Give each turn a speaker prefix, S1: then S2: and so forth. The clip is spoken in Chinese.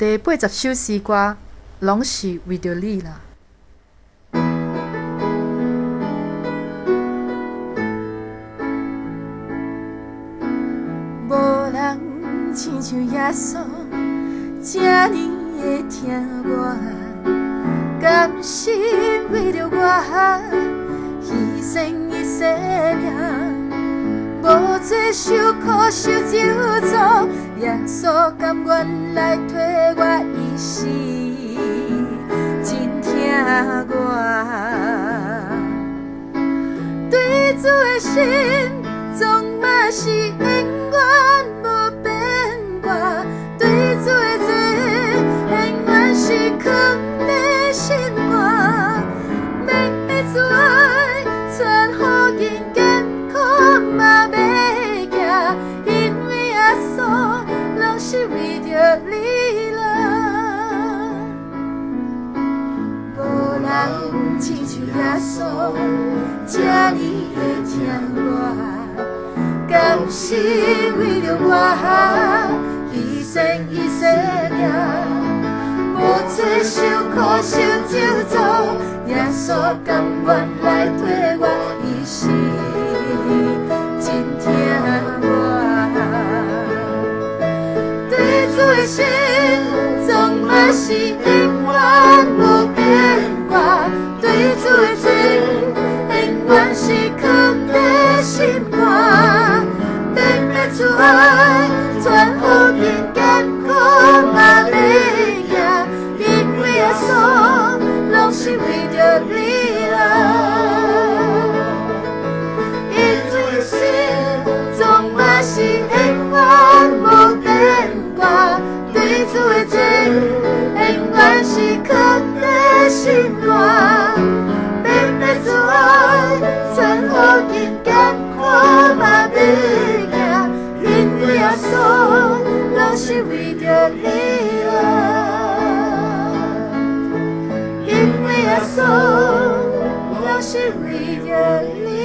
S1: 第80首诗歌，拢是为着你啦。
S2: 无人亲像耶稣，这呢会疼我，甘心为着我牺牲伊生命。无做受苦受咒诅，耶稣甘愿来替我一死，真疼我。对主的心，总嘛是永远无变卦；对主的罪，永远是藏在心肝。要主爱全予人健康嘛袂惊，因为耶稣拢是为着你啦。无人亲像耶稣，这呢会疼我，甘心为着我牺牲伊生命。无做受苦受咒诅，耶稣甘愿来替我一死，真疼我。对主的心，总嘛是永远无变卦；对主的罪，永远是藏在心肝。要主爱全予人健康嘛袂惊，因为耶稣拢是为着你啦。因为心总嘛是永远无变卦，对主的罪永远是藏在心肝。要主爱全予人健康嘛袂惊，因为耶稣拢是为着你啦。因为耶稣拢是为着你。